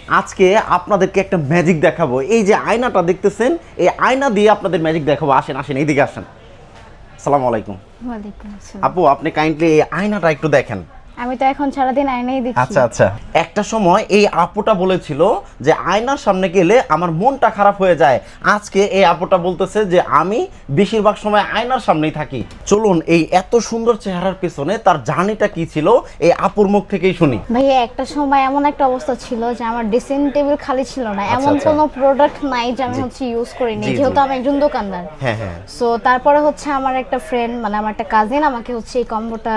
আজকে আপনাদেরকে একটা ম্যাজিক দেখাবো। এই যে আয়নাটা দেখতেছেন, এই আয়না দিয়ে আপনাদের ম্যাজিক দেখাবো। আসেন আসেন, এইদিকে আসেন। আসসালামু আলাইকুম। ওয়ালাইকুম আসসালাম। আপু, আপনি কাইন্ডলি এই আয়নাটা একটু দেখেন। আমি তো এখন সারাদিন আয়নাই দেখি। আচ্ছা আচ্ছা, একটা সময় এই আপুটা বলেছিল যে আয়নার সামনে গেলে আমার মনটা খারাপ হয়ে যায়। আজকে এই আপুটা বলতেছে যে আমি বেশিরভাগ সময় আয়নার সামনেই থাকি। চলুন এই এত সুন্দর চেহারার পেছনে তার জার্নিটা কি ছিল এই আপুর মুখ থেকেই শুনি। ভাইয়া একটা সময় এমন একটা অবস্থা ছিল যে আমার ড্রেসিং টেবিল খালি ছিল না, এমন আচ্ছা। কোনো প্রোডাক্ট নাই যে আমি হচ্ছে ইউজ করিনি, জি, যেহেতু জি। আমি একজন দোকানদার। হ্যাঁ হ্যাঁ। সো তারপরে হচ্ছে আমার একটা ফ্রেন্ড, মানে আমার একটা কাজিন আমাকে হচ্ছে এই কম্বোটা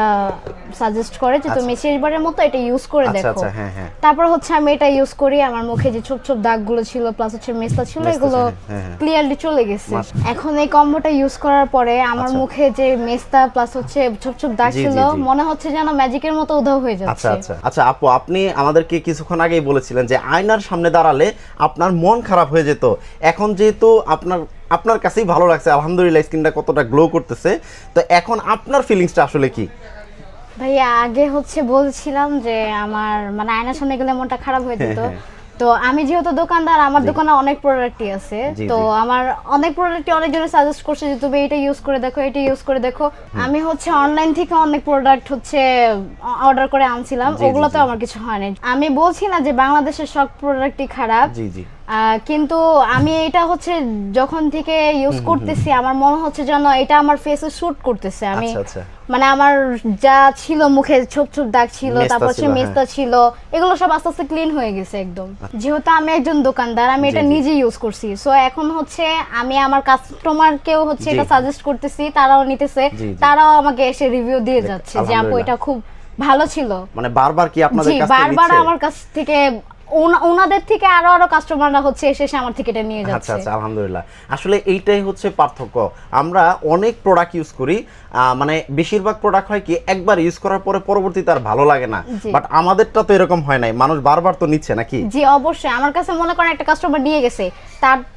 সাজেস্ট করে যে তুমি শেষবারের মতো এটা ইউজ করে আচ্ছা দেখো। আচ্ছা, হ্যাঁ হ্যাঁ। তারপর হচ্ছে আমি এটা ইউজ করি, আমার মুখে যে ছোপ ছোপ দাগগুলো ছিল প্লাস হচ্ছে মেস্তা ছিল, মেস্তা এগুলো ছিল, হ্যাঁ, হ্যাঁ। ক্লিয়ারলি চলে গেছে। মাশাআল্লাহ। এখন এই কম্বোটা ইউজ করার পরে আমার আচ্ছা। মুখে যে মেস্তা প্লাস হচ্ছে ছোপ ছোপ দাগ জি, ছিল, জি, জি। মনে হচ্ছে যেন ম্যাজিকের মতো উধাও হয়ে আচ্ছা যাচ্ছে। আচ্ছা আচ্ছা, আপু আপনি আমাদেরকে কিছুক্ষণ আগেই বলেছিলেন যে আয়নার সামনে দাঁড়ালে আপনার মন খারাপ হয়ে যেত। এখন যেহেতু আপনার কাছেই ভালো লাগছে, আলহামদুলিল্লাহ, স্কিনটা কতটা গ্লো করতেছে, তো এখন আপনার ফিলিংসটা আসলে কি? ভাইয়া আগে হচ্ছে বলছিলাম যে আমার মানে আয়নার সামনে গেলে মনটা খারাপ হয়ে যেত। তো আমি যেহেতু দোকানদার, আমার দোকানে অনেক প্রোডাক্টই আছে, জি, তো জি। আমার অনেক প্রোডাক্টই অনেকজনে সাজেস্ট করছে যে তুমি এটা ইউজ করে দেখো, এটা ইউজ করে দেখো। আমি হচ্ছে অনলাইন থেকে অনেক প্রোডাক্ট হচ্ছে অর্ডার করে আনছিলাম, জি, জি, ওগুলোতে জি। আমার কিছু হয়নি। আমি বলছি না যে বাংলাদেশের সব প্রোডাক্টই খারাপ, জি জি। কিন্তু আমি এটা হচ্ছে যখন থেকে ইউজ করতেছি আমার মনে হচ্ছে যেন এটা আমার ফেসে শুট করতেছে। আমি আচ্ছা আচ্ছা। মানে আমার যা ছিল মুখে ছোপ ছোপ দাগ ছিল, মেস্তা তারপর হচ্ছে ছিল, মেস্তা ছিল, এগুলো সব আস্তে আস্তে ক্লিন হয়ে গেছে একদম। যেহেতু আমি একজন দোকানদার, আমি জি, এটা জি। নিজে ইউজ করছি, সো এখন হচ্ছে আমি আমার কাস্টমারকেও হচ্ছে জি। এটা সাজেস্ট করতেছি, তারাও নিতেছে, জি, জি। তারাও আমাকে এসে রিভিউ দিয়ে যাচ্ছে যে আপু এটা খুব ভালো ছিল। মানে বারবার কি আপনাদের জি, কাছ থেকে বারবার নিচ্ছে? আমার কাছ থেকে ওনাদের থেকে আরো আরো কাস্টমাররা হচ্ছে এসে আমার থেকে এটা নিয়ে আচ্ছা যাচ্ছে। আচ্ছা, আলহামদুলিল্লাহ। আসলে এইটাই হচ্ছে পার্থক্য। আমরা অনেক প্রোডাক্ট ইউজ করি, মানে বেশিরভাগ প্রোডাক্ট হয় কি একবার ইউজ করার পরে পরবর্তীতে আর ভালো লাগে না, জি। বাট আমাদেরটা তো এরকম হয় নাই, মানুষ বারবার তো নিচ্ছে নাকি? জি অবশ্যই। আমার কাছে মনে করেন একটা কাস্টমার নিয়ে গেছে,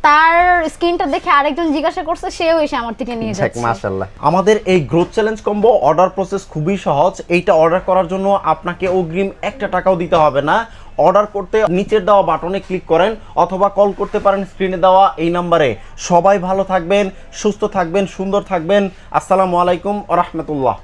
তার স্ক্রিনটা দেখে আরেকজন জিজ্ঞাসা করছে, সেও এসে আমার থেকে নিয়ে যাচ্ছে। মাশাআল্লাহ। আমাদের এই growth challenge combo order process খুবই সহজ। এইটা অর্ডার করার জন্য আপনাকে অগ্রিম 1 টাকাও দিতে হবে না। অর্ডার করতে নিচের দেওয়া বাটনে ক্লিক করেন অথবা কল করতে পারেন স্ক্রিনে দেওয়া এই নাম্বারে। সবাই ভালো থাকবেন, সুস্থ থাকবেন, সুন্দর থাকবেন। আসসালামু আলাইকুম ওয়া রাহমাতুল্লাহ।